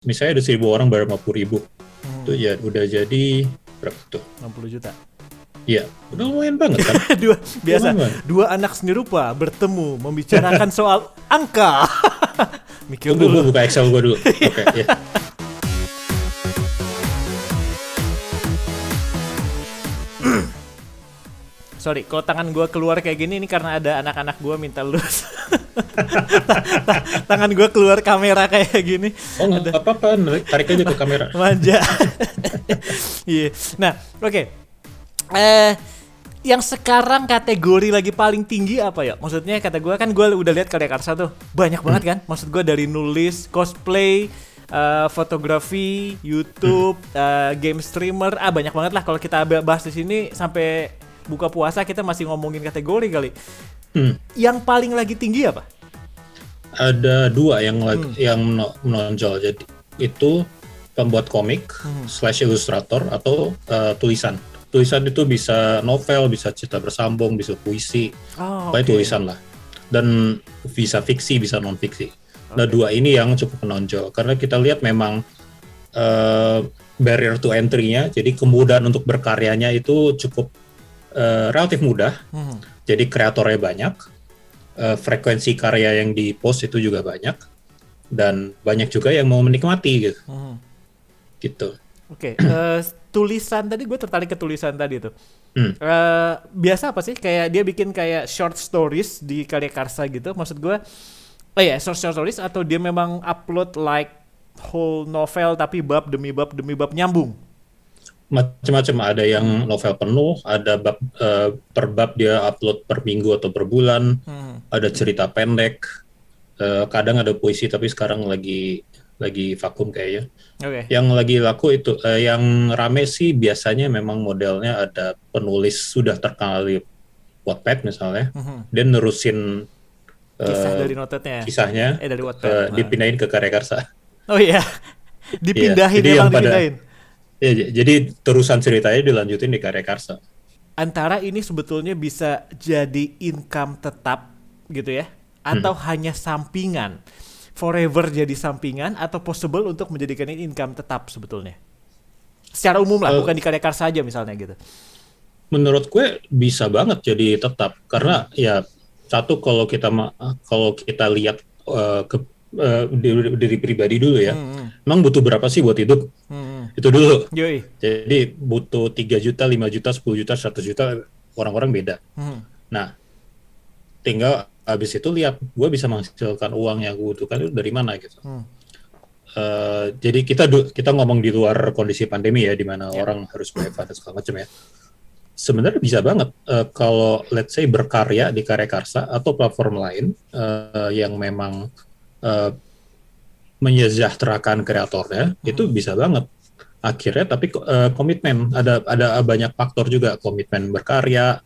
misalnya ada 1.000 orang bayar 50.000, itu ya udah jadi berapa tuh? 60 juta. Iya, udah lumayan banget kan? Biasa, dua anak seni rupa bertemu membicarakan soal angka. Mikir Tunggu, dulu. gue buka Excel gue dulu. Oke, ya. Sorry, kalau tangan gue keluar kayak gini ini karena ada anak-anak gue minta lurus. Tangan gue keluar kamera kayak gini. Oh nggak apa-apa, tarik aja ke kamera. Manja. Iya. Nah, oke. Yang sekarang kategori lagi paling tinggi apa ya? Maksudnya kata gue kan gue udah lihat karya Karsa tuh banyak banget kan. Maksud gue dari nulis, cosplay, fotografi, YouTube, game streamer, banyak banget lah. Kalau kita bahas di sini sampai buka puasa kita masih ngomongin kategori kali. Yang paling lagi tinggi apa? Ada dua yang menonjol. Jadi itu pembuat komik / ilustrator atau tulisan. Tulisan itu bisa novel, bisa cerita bersambung, bisa puisi, pokoknya tulisan lah. Dan bisa fiksi, bisa non fiksi. Nah dua ini yang cukup menonjol karena kita lihat memang barrier to entry-nya, jadi kemudahan untuk berkaryanya itu cukup relatif mudah. Jadi kreatornya banyak, frekuensi karya yang di post itu juga banyak, dan banyak juga yang mau menikmati gitu. Gitu. Oke. Tulisan tadi gue tertarik ke tulisan tadi tuh. Biasa apa sih? Kayak dia bikin kayak short stories di karya Karsa gitu. Maksud gue, short stories atau dia memang upload like whole novel tapi bab demi bab nyambung? Macam-macam, ada yang novel penuh, ada per bab dia upload per minggu atau per bulan, ada cerita pendek, kadang ada puisi tapi sekarang lagi vakum kayaknya. Yang lagi laku itu, yang rame sih biasanya memang modelnya ada penulis sudah terkenal di Wattpad misalnya, dia nerusin kisah dari notetnya, kisahnya dari Wattpad, dipindahin ke karya Karsa. Oh iya, dipindahin ya, memang dipindahin. Ya, jadi terusan ceritanya dilanjutin di karya Karsa. Antara ini sebetulnya bisa jadi income tetap gitu ya, atau hanya sampingan, forever jadi sampingan, atau possible untuk menjadikan ini income tetap sebetulnya. Secara umum lah, bukan di karya Karsa aja misalnya gitu. Menurut gue bisa banget jadi tetap karena ya satu kalau kita lihat diri pribadi dulu ya, emang butuh berapa sih buat hidup? Itu dulu. Yoi. Jadi butuh 3 juta, 5 juta, 10 juta, 100 juta, orang-orang beda. Nah, tinggal habis itu lihat gue bisa menghasilkan uang yang gue butuhkan itu dari mana gitu. Jadi kita ngomong di luar kondisi pandemi ya, di mana orang harus WFH dan segala macam ya. Sebenarnya bisa banget kalau let's say berkarya di karya Karsa atau platform lain yang memang menyejahterakan kreatornya, itu bisa banget akhirnya. Tapi komitmen, ada banyak faktor juga, komitmen berkarya,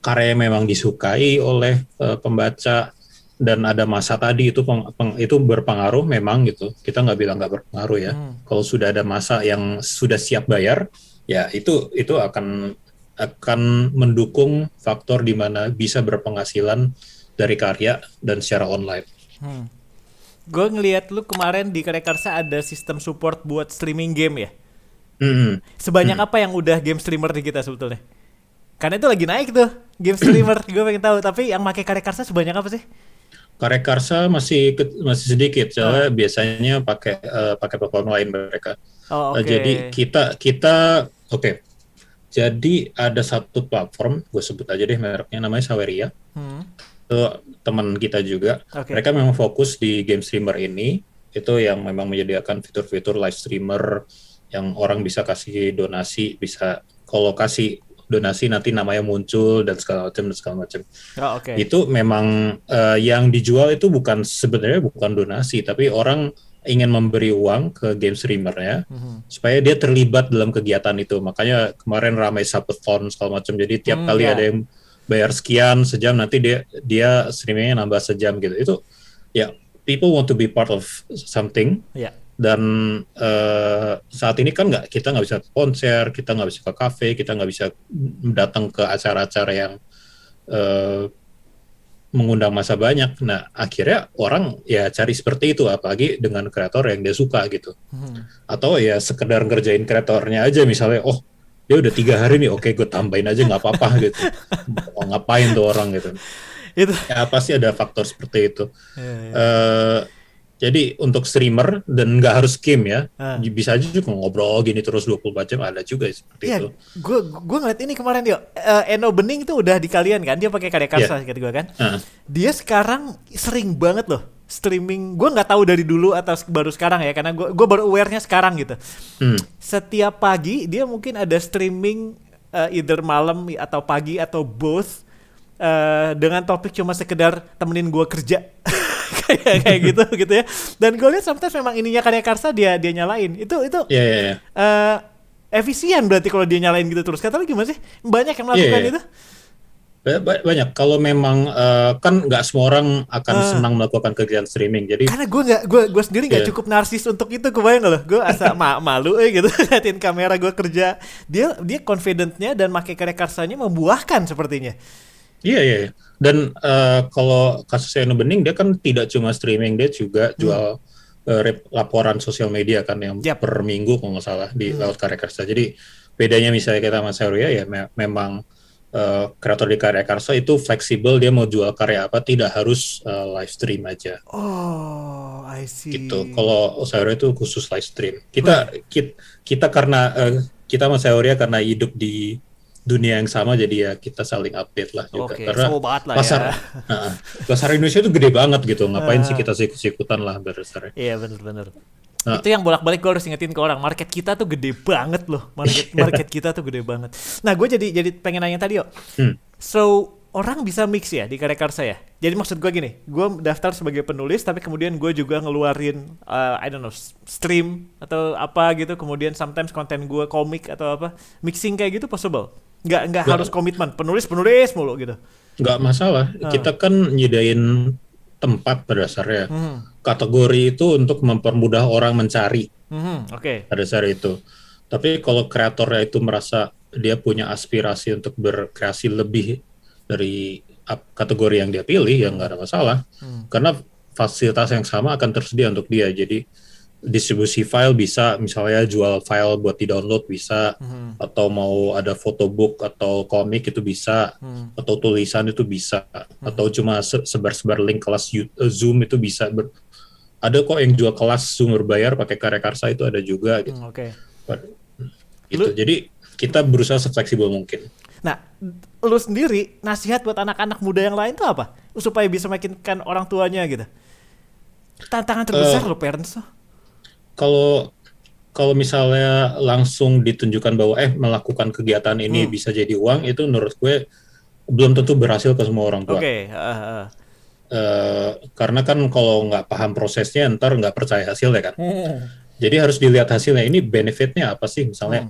karya yang memang disukai oleh pembaca, dan ada masa tadi itu berpengaruh memang gitu. Kita nggak bilang nggak berpengaruh ya. Kalau sudah ada masa yang sudah siap bayar, ya itu akan mendukung faktor di mana bisa berpenghasilan dari karya dan secara online. Gue ngelihat lu kemarin di karya Karsa ada sistem support buat streaming game ya. Sebanyak apa yang udah game streamer di kita sebetulnya? Karena itu lagi naik tuh game streamer. Gue pengen tahu. Tapi yang pakai karya Karsa sebanyak apa sih? Karya Karsa masih sedikit, soalnya biasanya pakai platform lain mereka. Jadi kita jadi ada satu platform, gue sebut aja deh mereknya, namanya Saweria. Itu teman kita juga. Mereka memang fokus di game streamer ini. Itu yang memang menyediakan fitur-fitur live streamer yang orang bisa kasih donasi, bisa kalau kasih donasi nanti namanya muncul dan segala macam. Itu memang yang dijual itu sebenarnya bukan donasi, tapi orang ingin memberi uang ke game streamernya supaya dia terlibat dalam kegiatan itu. Makanya kemarin ramai subathon segala macam. Jadi tiap kali ada yang bayar sekian sejam, nanti dia streamingnya nambah sejam gitu. Itu ya, people want to be part of something. Dan saat ini kan kita nggak bisa konser, kita nggak bisa ke kafe, kita nggak bisa datang ke acara-acara yang mengundang massa banyak. Nah, akhirnya orang ya cari seperti itu, apalagi dengan kreator yang dia suka gitu. Atau ya sekedar ngerjain kreatornya aja, misalnya, oh dia udah 3 hari nih, oke gue tambahin aja nggak apa-apa gitu. Oh, ngapain tuh orang gitu. Itu. Ya pasti ada faktor seperti itu. Jadi untuk streamer dan nggak harus game ya, bisa aja juga ngobrol gini terus 24 jam, ada juga seperti itu. Gue ngeliat ini kemarin dia, Eno Bening itu udah di kalian kan, dia pakai karya karsa kata gue kan. Dia sekarang sering banget loh streaming. Gue nggak tahu dari dulu atau baru sekarang ya, karena gue baru aware-nya sekarang gitu. Setiap pagi dia mungkin ada streaming either malam atau pagi atau both, dengan topik cuma sekedar temenin gue kerja. kayak gitu ya. Dan gue lihat sometimes memang ininya karya karsa dia nyalain. Itu efisien berarti kalau dia nyalain gitu terus. Kata lu gimana sih? Banyak yang melakukan itu? Banyak. Kalau memang kan nggak semua orang akan senang melakukan kegiatan streaming. Jadi karena gue sendiri nggak cukup narsis untuk itu, kebayang nggak lo? Gue asa malu gitu liatin kamera gue kerja. Dia confidentnya dan pakai karya karsanya membuahkan sepertinya. Iya. Dan kalau kasusnya Eno Bening, dia kan tidak cuma streaming, dia juga jual laporan sosial media kan yang per minggu kalau nggak salah di lewat karya karsa. Jadi bedanya misalnya kita sama Saria ya memang kreator di karya karsa itu fleksibel, dia mau jual karya apa tidak harus live stream aja. Oh, I see. Gitu. Kalau Saria itu khusus live stream. Kita karena kita sama Saria karena hidup di dunia yang sama, jadi ya kita saling update lah juga. Karena pasar Indonesia itu gede banget gitu, ngapain sih kita ikut-ikutan lah berdasarnya. Iya benar. Itu yang bolak-balik gue harus ingetin ke orang, market kita tuh gede banget loh, market kita tuh gede banget. Nah gue jadi pengen nanya tadi yo, so orang bisa mix ya di karya karsa ya? Jadi maksud gue gini, gue daftar sebagai penulis tapi kemudian gue juga ngeluarin I don't know, stream atau apa gitu, kemudian sometimes konten gue komik atau apa, mixing kayak gitu possible? Nggak harus komitmen, penulis mulu gitu. Nggak masalah, kita kan nyediain tempat pada dasarnya. Kategori itu untuk mempermudah orang mencari. Pada dasar itu. Tapi kalau kreatornya itu merasa dia punya aspirasi untuk berkreasi lebih dari kategori yang dia pilih, ya nggak ada masalah. Karena fasilitas yang sama akan tersedia untuk dia. Jadi distribusi file bisa, misalnya jual file buat di-download bisa, atau mau ada photobook atau komik itu bisa, atau tulisan itu bisa, atau cuma sebar-sebar link kelas Zoom itu bisa. Ada kok yang jual kelas Zoom berbayar pakai karya karsa, itu ada juga gitu. Gitu. Jadi kita berusaha se-fleksibel mungkin. Nah, lu sendiri nasihat buat anak-anak muda yang lain tuh apa? Supaya bisa meyakinkan orang tuanya gitu. Tantangan terbesar lo parents tuh. Kalau misalnya langsung ditunjukkan bahwa melakukan kegiatan ini bisa jadi uang, itu menurut gue belum tentu berhasil ke semua orang tua. Karena kan kalau nggak paham prosesnya, ntar nggak percaya hasilnya kan. Jadi harus dilihat hasilnya, ini benefitnya apa sih, misalnya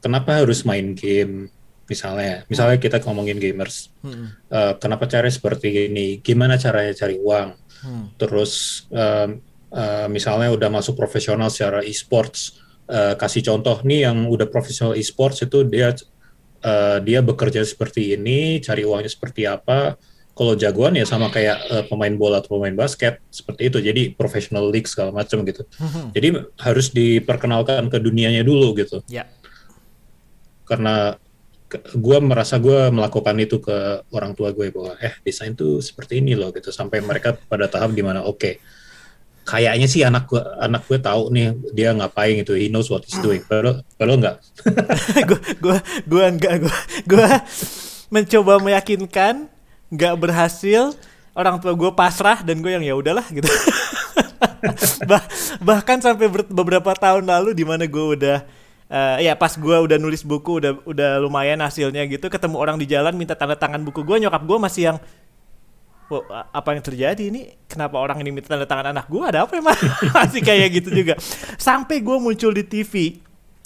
kenapa harus main game, misalnya kita ngomongin gamers, kenapa caranya seperti ini, gimana caranya cari uang, terus misalnya udah masuk profesional secara e-sports, kasih contoh nih yang udah profesional e-sports itu dia bekerja seperti ini, cari uangnya seperti apa. Kalau jagoan ya sama kayak pemain bola atau pemain basket seperti itu, jadi professional league segala macam gitu. Jadi harus diperkenalkan ke dunianya dulu gitu. Karena gue merasa gue melakukan itu ke orang tua gue bahwa desain tuh seperti ini loh gitu, sampai mereka pada tahap dimana kayaknya sih anak gue tahu nih dia ngapain gitu, he knows what he's doing. Padahal enggak. gue mencoba meyakinkan, nggak berhasil, orang tua gue pasrah dan gue yang ya udahlah gitu. Bahkan sampai beberapa tahun lalu di mana gue udah pas gue udah nulis buku udah lumayan hasilnya gitu, ketemu orang di jalan minta tanda tangan buku gue, nyokap gue masih yang apa yang terjadi ini, kenapa orang ini minta tanda tangan anak gue, ada apa emang? Masih kayak gitu juga. Sampai gue muncul di TV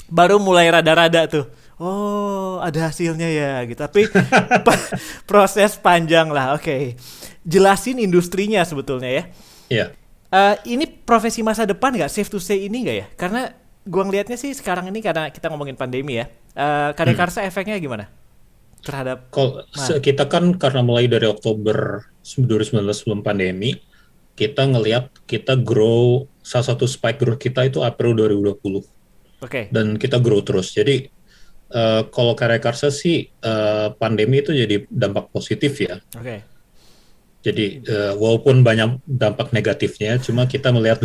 baru mulai rada-rada tuh, oh ada hasilnya ya gitu. Tapi proses panjang lah. Jelasin industrinya sebetulnya ya. Ini profesi masa depan nggak, safe to say ini nggak ya? Karena gue ngelihatnya sih sekarang ini, karena kita ngomongin pandemi ya, karya karsa efeknya gimana? terhadap kita kan karena mulai dari Oktober 2019 sebelum pandemi, kita ngelihat kita grow, salah satu spike growth kita itu April 2020. Dan kita grow terus. Jadi kalau karya karsa sih pandemi itu jadi dampak positif ya. Jadi walaupun banyak dampak negatifnya, cuma kita melihat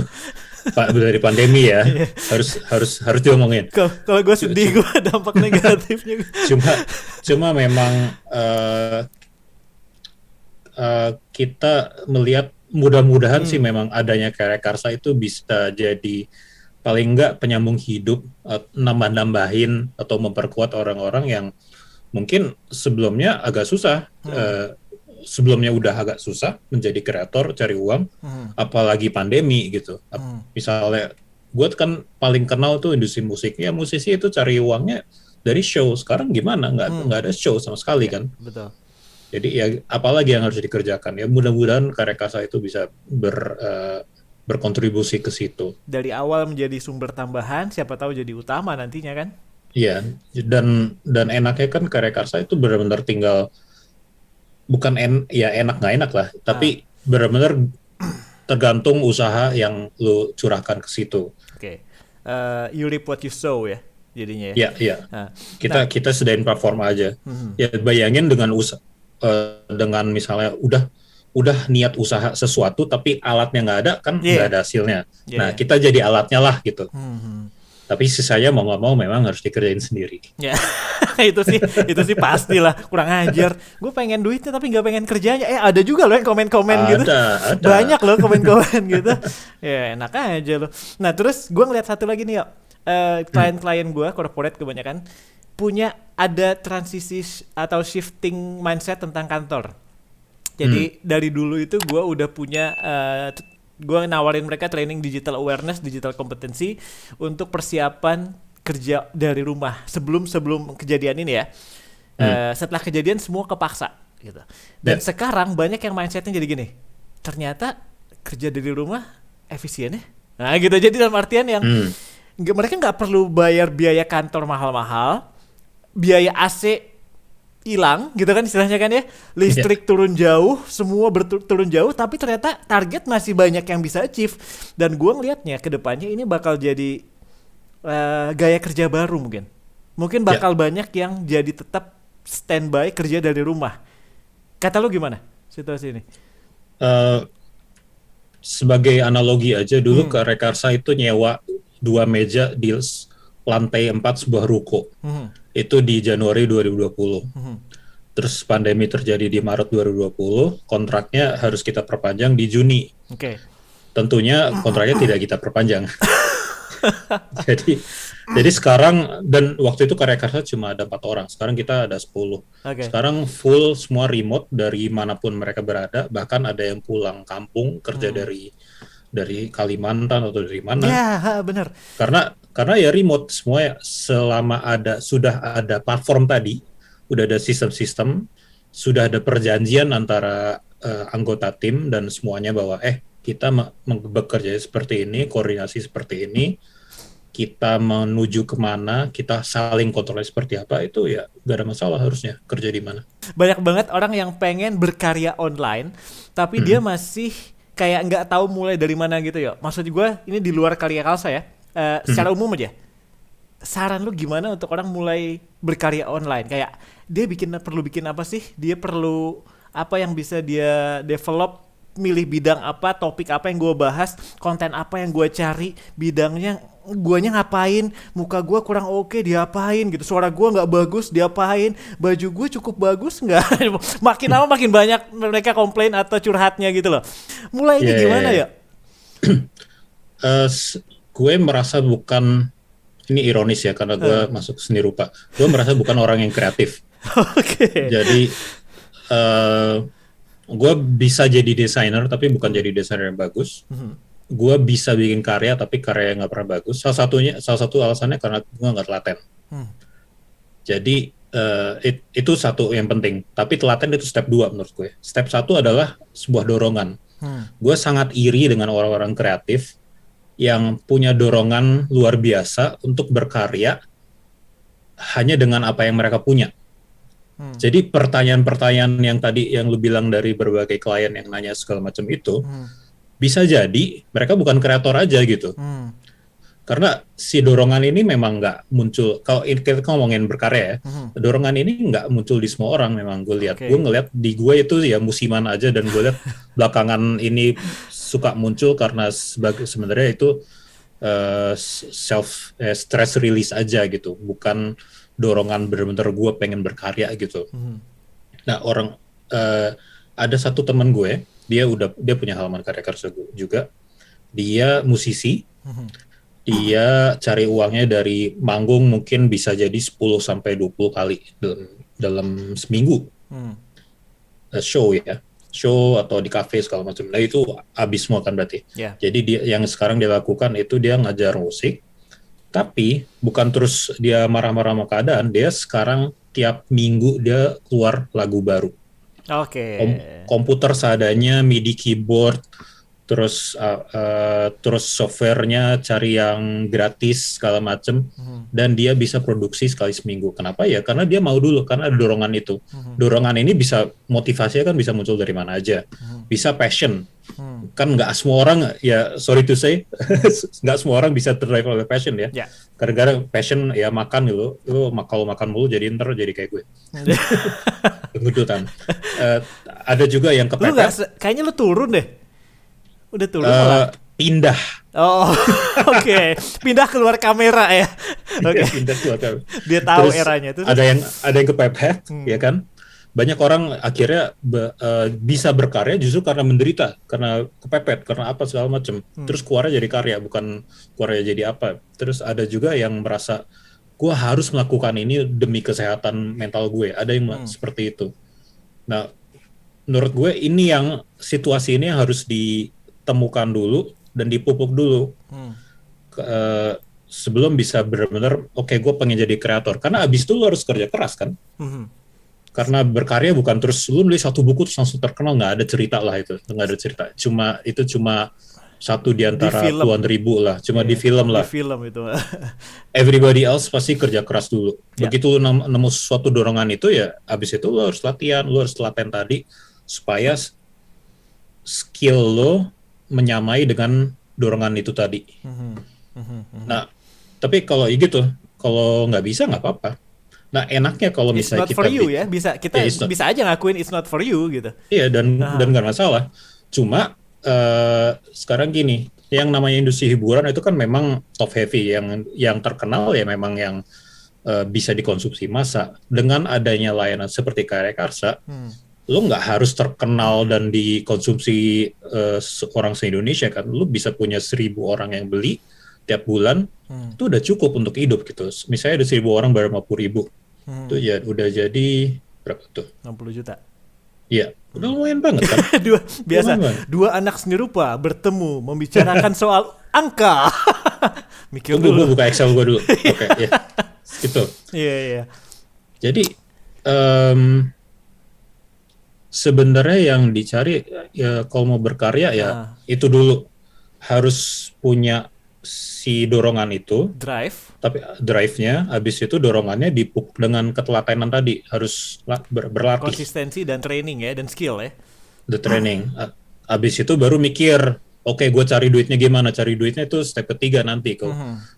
dari pandemi ya, harus diomongin. Kalau gue sedih, gue dampak negatifnya. Cuma memang kita melihat mudah-mudahan sih memang adanya karya karsa itu bisa jadi paling enggak penyambung hidup, nambah-nambahin atau memperkuat orang-orang yang mungkin sebelumnya agak susah. Sebelumnya udah agak susah menjadi kreator, cari uang, apalagi pandemi gitu. Misalnya, gue kan paling kenal tuh industri musik. Ya musisi itu cari uangnya dari show. Sekarang gimana? Nggak ada show sama sekali kan? Betul. Jadi ya apalagi yang harus dikerjakan. Ya mudah-mudahan karya karsa itu bisa berkontribusi ke situ. Dari awal menjadi sumber tambahan, siapa tahu jadi utama nantinya kan? Iya, dan enaknya kan karya karsa itu benar-benar tinggal bukan enak nggak enak lah, tapi benar-benar tergantung usaha yang lu curahkan ke situ. You reap what you sow ya, jadinya ya. Iya. Kita sediain platform aja. Ya bayangin dengan dengan misalnya udah niat usaha sesuatu tapi alatnya nggak ada kan nggak ada hasilnya. Nah kita jadi alatnya lah gitu. Tapi sisanya mau nggak mau memang harus dikerjain sendiri. Ya, itu sih pastilah, kurang ajar. Gue pengen duitnya tapi nggak pengen kerjanya. Ada juga loh yang komen-komen gitu. Ada. Banyak loh komen-komen gitu. Ya enak aja loh. Nah terus gue ngeliat satu lagi nih ya. Klien-klien gue, corporate kebanyakan, punya ada transisi atau shifting mindset tentang kantor. Jadi dari dulu itu gue udah punya... gue nawarin mereka training digital awareness, digital kompetensi untuk persiapan kerja dari rumah sebelum kejadian ini ya. Setelah kejadian semua kepaksa gitu. Dan sekarang banyak yang mindsetnya jadi gini. Ternyata kerja dari rumah efisien ya. Nah gitu, jadi dalam artian yang mereka nggak perlu bayar biaya kantor mahal-mahal, biaya AC hilang gitu kan istilahnya kan ya, listrik turun jauh, semua turun jauh, tapi ternyata target masih banyak yang bisa achieve. Dan gue ngelihatnya ke depannya ini bakal jadi gaya kerja baru mungkin bakal banyak yang jadi tetap standby kerja dari rumah. Kata lu gimana situasi ini? Sebagai analogi aja, dulu karya karsa itu nyewa 2 meja di lantai 4 sebuah ruko. Itu di Januari 2020. Terus pandemi terjadi di Maret 2020, kontraknya harus kita perpanjang di Juni. Tentunya kontraknya tidak kita perpanjang. Jadi sekarang, dan waktu itu karya karsa cuma ada 4 orang, sekarang kita ada 10. Sekarang full semua remote dari manapun mereka berada, bahkan ada yang pulang kampung kerja dari Kalimantan atau dari mana. Ya, benar. Karena ya remote semua ya, selama sudah ada platform tadi, udah ada sistem-sistem, sudah ada perjanjian antara anggota tim dan semuanya bahwa kita bekerja seperti ini, koordinasi seperti ini, kita menuju kemana, kita saling kontrol seperti apa, itu ya gak ada masalah harusnya kerja di mana. Banyak banget orang yang pengen berkarya online, tapi dia masih kayak nggak tahu mulai dari mana gitu ya. Maksud gue ini di luar karya karsa ya. Secara umum aja, saran lu gimana untuk orang mulai berkarya online? Kayak dia perlu bikin apa sih? Dia perlu apa yang bisa dia develop? Milih bidang apa, topik apa yang gue bahas, konten apa yang gue cari, bidangnya guanya ngapain, muka gue kurang oke diapain gitu, suara gue nggak bagus diapain, baju gue cukup bagus nggak? Makin lama makin banyak mereka komplain atau curhatnya gitu loh. Mulainya gimana ya? Gue merasa bukan, ini ironis ya karena gue masuk seni rupa, gue merasa bukan orang yang kreatif. Jadi gue bisa jadi desainer tapi bukan jadi desainer yang bagus. Gue bisa bikin karya tapi karya yang nggak pernah bagus. Salah satu alasannya karena gue nggak telaten. Jadi itu satu yang penting. Tapi telaten itu step 2 menurut gue. Step 1 adalah sebuah dorongan. Gue sangat iri dengan orang-orang kreatif yang punya dorongan luar biasa untuk berkarya hanya dengan apa yang mereka punya. Jadi pertanyaan-pertanyaan yang tadi yang lu bilang dari berbagai klien yang nanya segala macam itu, bisa jadi mereka bukan kreator aja gitu. Karena si dorongan ini memang nggak muncul, kalau kita ngomongin berkarya ya, dorongan ini nggak muncul di semua orang memang gue lihat. Gue ngeliat di gue itu ya musiman aja, dan gue lihat belakangan ini suka muncul karena sebenarnya itu stress release aja gitu, bukan dorongan bener-bener gue pengen berkarya gitu. Nah ada satu teman gue, dia punya halaman karya karsa juga, dia musisi. Dia cari uangnya dari manggung mungkin bisa jadi 10 sampai 20 kali dalam seminggu. Show atau di kafe segala macam. Nah itu habis semua kan berarti. Yeah. Jadi yang sekarang dia lakukan itu dia ngajar musik, tapi bukan terus dia marah-marah sama keadaan, dia sekarang tiap minggu dia keluar lagu baru. Komputer seadanya, MIDI keyboard, terus softwarenya cari yang gratis segala macem, dan dia bisa produksi sekali seminggu. Kenapa ya? Karena dia mau dulu, karena ada dorongan itu. Dorongan ini bisa, motivasinya kan bisa muncul dari mana aja. Bisa passion. Kan nggak semua orang, ya sorry to say, nggak semua orang bisa terdrive oleh passion ya. Gara-gara passion ya makan gitu, lu kalau makan mulu jadi jadi kayak gue. Kegudutan. Ada juga yang kepepet. Kayaknya lu turun deh. Udah turun pindah. Oke. Pindah keluar kamera ya. Oke. Pindah keluar kamera. Dia tahu terus eranya itu. Ada yang kepepet, ya kan? Banyak orang akhirnya bisa berkarya justru karena menderita, karena kepepet, karena apa segala macam. Terus keluarnya jadi karya, bukan keluarnya jadi apa. Terus ada juga yang merasa gue harus melakukan ini demi kesehatan mental gue. Ada yang seperti itu. Nah, menurut gue ini yang situasi ini yang harus ditemukan dulu dan dipupuk dulu sebelum bisa benar-benar oke, gue pengen jadi kreator, karena abis itu lo harus kerja keras kan. Karena berkarya bukan terus lu nulis satu buku terus langsung terkenal, nggak ada cerita lah, itu nggak ada cerita, cuma satu di antara puluhan ribu lah, cuma di film lah. Di film itu. Everybody else pasti kerja keras dulu. Begitu lu nemu suatu dorongan itu, ya abis itu lu harus latihan, lu harus latihan tadi supaya skill lo menyamai dengan dorongan itu tadi. Nah, tapi kalau gitu, kalau nggak bisa nggak apa-apa. Nah, enaknya kalau misalnya kita ya, bisa aja ngakuin it's not for you gitu. Iya, dan nggak masalah. Cuma sekarang gini, yang namanya industri hiburan itu kan memang top heavy, yang terkenal ya memang yang bisa dikonsumsi massa. Dengan adanya layanan seperti Karya Karsa, lo nggak harus terkenal dan dikonsumsi orang se-Indonesia kan. Lo bisa punya 1.000 orang yang beli tiap bulan, itu udah cukup untuk hidup gitu. Misalnya ada 1.000 orang bayar 50.000, itu ya udah jadi berapa tuh? 60 juta. Iya, udah lumayan banget kan. Dua anak seni rupa bertemu membicarakan soal angka. Mikir dulu. Gue buka Excel gue dulu. Oke, ya. Gitu. Iya. Jadi sebenarnya yang dicari ya kalau mau berkarya ya itu dulu, harus punya si dorongan itu, tapi drive-nya, habis itu dorongannya dipupuk dengan ketelatenan tadi, harus berlatih, konsistensi dan training ya, dan skill ya, the training. Habis itu baru mikir, oke, gue cari duitnya gimana, cari duitnya itu step ketiga nanti kok.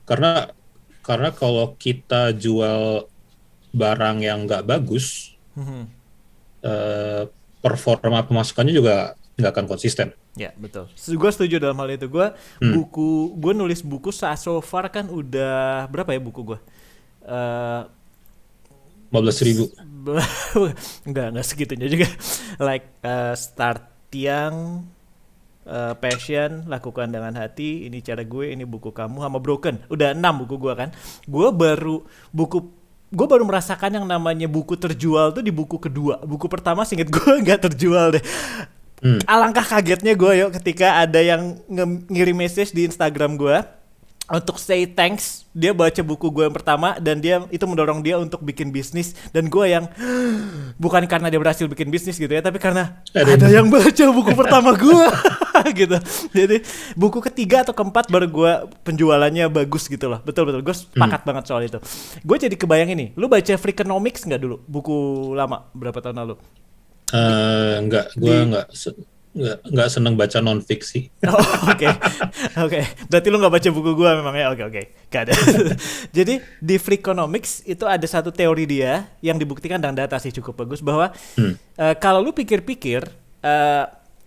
Karena kalau kita jual barang yang nggak bagus, performa pemasukannya juga nggak akan konsisten. Ya, betul. Gue setuju dalam hal itu. Gue nulis buku so far kan udah berapa ya buku gue? 15.000. Enggak segitunya juga. Start Tiang, Passion, Lakukan Dengan Hati, Ini Cara Gue, Ini Buku Kamu, sama Broken. Udah 6 buku gue kan. Gue baru merasakan yang namanya buku terjual tuh di buku kedua. Buku pertama seinget gue nggak terjual deh. Alangkah kagetnya gue ketika ada yang ngirim message di Instagram gue, untuk say thanks, dia baca buku gue yang pertama dan dia itu mendorong dia untuk bikin bisnis, dan gue yang bukan karena dia berhasil bikin bisnis gitu ya, tapi karena ada yang baca buku pertama gue gitu. Jadi buku ketiga atau keempat baru gue penjualannya bagus gitu loh. Betul gue sepakat banget soal itu. Gue jadi kebayang ini, lu baca Freakonomics nggak dulu, buku lama berapa tahun lalu? Enggak, gue nggak seneng baca non fiksi. Oke. Berarti lu nggak baca buku gue memang ya? Oke. Gak ada. Jadi di Freakonomics itu ada satu teori dia yang dibuktikan dengan data sih cukup bagus, bahwa kalau lu pikir-pikir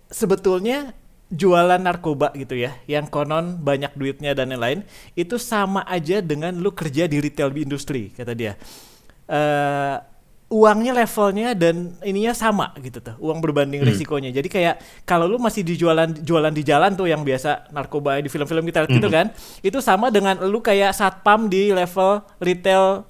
sebetulnya jualan narkoba gitu ya, yang konon banyak duitnya dan lain-lain, itu sama aja dengan lu kerja di retail industry, kata dia. Uangnya levelnya dan ininya sama gitu tuh, uang berbanding risikonya. Jadi kayak kalau lu masih jualan di jalan tuh yang biasa narkoba di film-film kita lihat gitu kan, itu sama dengan lu kayak satpam di level retail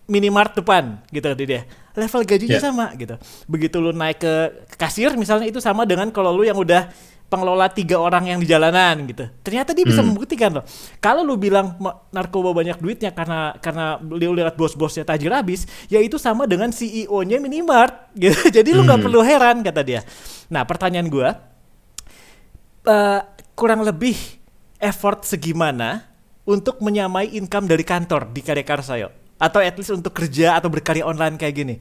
minimart depan gitu dia. Level gajinya sama gitu. Begitu lu naik ke kasir misalnya, itu sama dengan kalau lu yang udah pengelola 3 orang yang di jalanan gitu. Ternyata dia bisa membuktikan loh. Kalau lu bilang narkoba banyak duitnya karena lu lihat bos-bosnya tajir habis, ya itu sama dengan CEO-nya minimart gitu. Jadi lu nggak perlu heran, kata dia. Nah, pertanyaan gue, kurang lebih effort segimana untuk menyamai income dari kantor di Karya Karsa, yuk? Atau at least untuk kerja atau berkarya online kayak gini.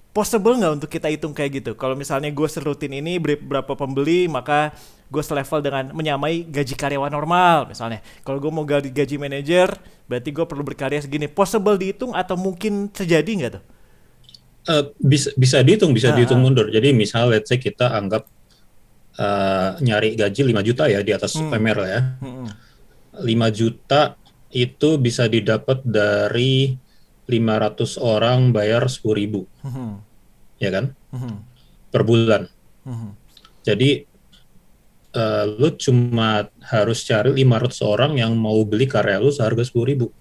Possible nggak untuk kita hitung kayak gitu? Kalau misalnya gue serutin ini berapa pembeli, maka gue selevel dengan menyamai gaji karyawan normal misalnya. Kalau gue mau gaji manajer, berarti gue perlu berkarya segini. Possible dihitung atau mungkin terjadi nggak tuh? Bisa dihitung mundur. Jadi misal let's say kita anggap nyari gaji 5 juta ya di atas UMR lah ya. 5 juta itu bisa didapat dari 500 orang bayar 10.000, ya kan? Per bulan. Jadi lu cuma harus cari 500 orang yang mau beli karya lu seharga 10.000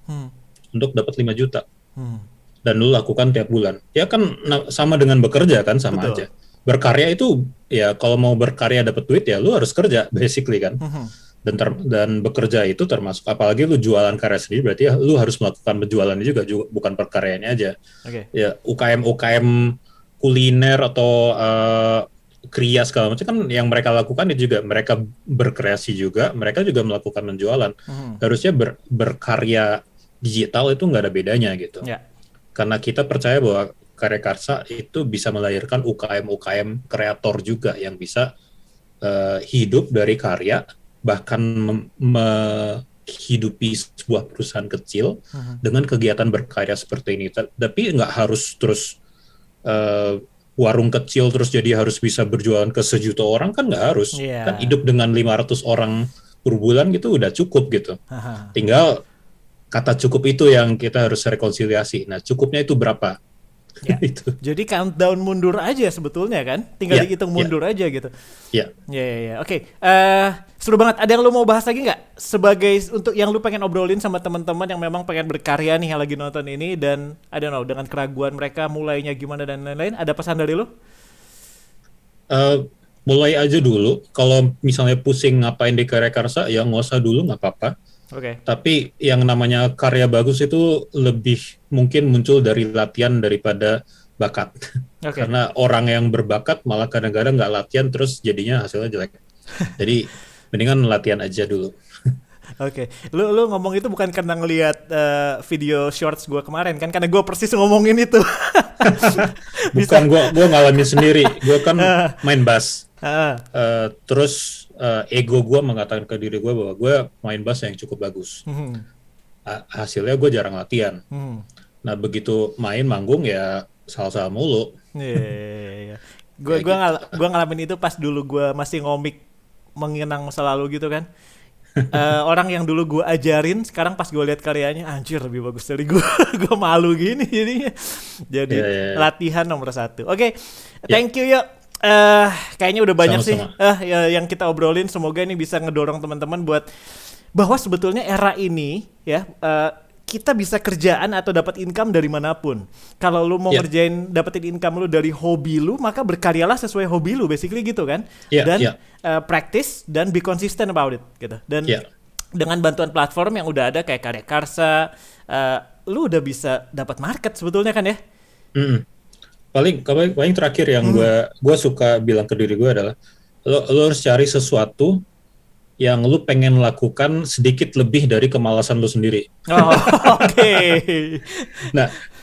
untuk dapat 5 juta. Dan lu lakukan tiap bulan. Ya kan sama dengan bekerja kan, sama Betul. Aja. Berkarya itu ya kalau mau berkarya dapat duit ya lu harus kerja basically kan. Dan bekerja itu termasuk, apalagi lu jualan karya sendiri, berarti ya lu harus melakukan penjualannya juga bukan perkaryanya aja. Ya UKM kuliner atau kriya segala macam kan yang mereka lakukan itu juga mereka berkreasi juga, mereka juga melakukan penjualan. Harusnya berkarya digital itu nggak ada bedanya gitu. Karena kita percaya bahwa Karya Karsa itu bisa melahirkan UKM kreator juga yang bisa hidup dari karya, bahkan menghidupi sebuah perusahaan kecil dengan kegiatan berkarya seperti ini. Tapi nggak harus terus warung kecil terus jadi harus bisa berjualan ke 1 juta orang, kan nggak harus. Kan hidup dengan 500 orang per bulan gitu udah cukup gitu. Tinggal kata cukup itu yang kita harus rekonsiliasi. Nah, cukupnya itu berapa? Itu. Jadi countdown mundur aja sebetulnya kan, tinggal dihitung mundur aja gitu. Oke. Seru banget. Ada yang lu mau bahas lagi nggak sebagai untuk yang lu pengen obrolin sama teman-teman yang memang pengen berkarya nih yang lagi nonton ini, dan I don't know dengan keraguan mereka mulainya gimana dan lain-lain? Ada pesan dari lu? Mulai aja dulu. Kalau misalnya pusing ngapain di Karya Karsa, ya nggak usah dulu, nggak apa-apa. Tapi yang namanya karya bagus itu lebih mungkin muncul dari latihan daripada bakat. Karena orang yang berbakat malah kadang-kadang nggak latihan terus jadinya hasilnya jelek. Jadi mendingan latihan aja dulu. Lu ngomong itu bukan karena ngelihat video shorts gue kemarin kan, karena gue persis ngomongin itu. Bukan, gue ngalamin sendiri. Gue kan main bass. Terus ego gue mengatakan ke diri gue bahwa gue main bass yang cukup bagus. Hasilnya gue jarang latihan. Nah begitu main manggung ya salah-salah mulu. Gue ngalamin itu pas dulu gue masih ngomik mengenang masa lalu gitu kan. Orang yang dulu gue ajarin, sekarang pas gue lihat karyanya, anjir lebih bagus dari gue. Gue malu gini jadinya. Jadi latihan nomor 1. Thank you ya. Kayaknya udah banyak Sama-sama. Yang kita obrolin. Semoga ini bisa ngedorong teman-teman buat bahwa sebetulnya era ini ya, kita bisa kerjaan atau dapat income dari manapun. Kalau lu mau ngerjain dapetin income lu dari hobi lu, maka berkaryalah sesuai hobi lu, basically gitu kan. Dan practice dan be consistent about it gitu. Dan dengan bantuan platform yang udah ada kayak Karya Karsa, lu udah bisa dapat market sebetulnya kan ya? Paling terakhir yang gue suka bilang ke diri gue adalah lo harus cari sesuatu yang lu pengen lakukan sedikit lebih dari kemalasan lu sendiri. Oh, oke.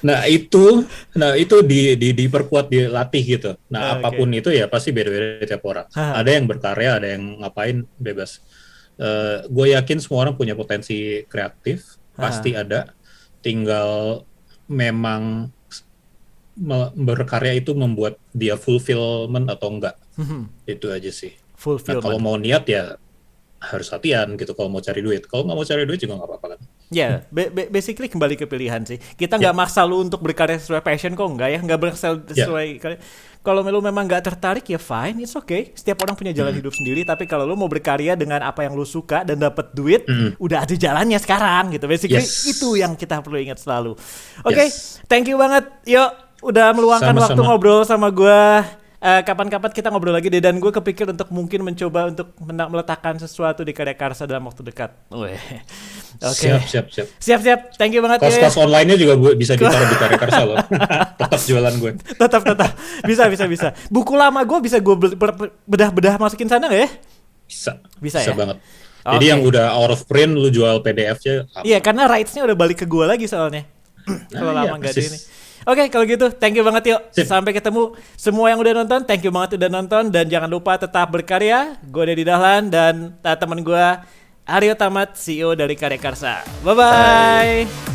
Nah itu diperkuat, dilatih gitu. Nah, apapun itu ya pasti beda-beda tiap orang. Ada yang berkarya, ada yang ngapain, bebas. Gue yakin semua orang punya potensi kreatif, pasti ada. Tinggal memang berkarya itu membuat dia fulfillment atau enggak. Itu aja sih. Nah, kalau mau niat ya harus latihan gitu kalau mau cari duit. Kalau nggak mau cari duit juga nggak apa-apa kan. Ya, basically kembali ke pilihan sih. Kita nggak maksa lu untuk berkarya sesuai passion kok, nggak ya? Nggak berkarya sesuai kalau lu memang nggak tertarik ya fine, it's okay. Setiap orang punya jalan hidup sendiri, tapi kalau lu mau berkarya dengan apa yang lu suka dan dapat duit, udah ada jalannya sekarang gitu. Basically itu yang kita perlu ingat selalu. Oke, thank you banget. Yuk, udah meluangkan waktu ngobrol sama gue. Kapan-kapan kita ngobrol lagi deh, dan gue kepikir untuk mungkin mencoba untuk meletakkan sesuatu di Karya Karsa dalam waktu dekat. Oke. Siap. Thank you banget. Kos online-nya juga bisa ditaruh di Karya Karsa loh. Tetap jualan gue. Tetap. Bisa. Buku lama gue bisa gue bedah masukin sana nggak ya? Bisa ya? Banget. Jadi yang udah out of print lu jual PDF-nya. Iya, karena rights-nya udah balik ke gue lagi soalnya. Kalau lama nggak ada ini. Oke, kalau gitu thank you banget yuk. Sampai ketemu semua yang udah nonton. Thank you banget udah nonton, dan jangan lupa tetap berkarya. Gue Dedi Dahlan dan teman gue Aryo Tamat, CEO dari Karya Karsa. Bye-bye.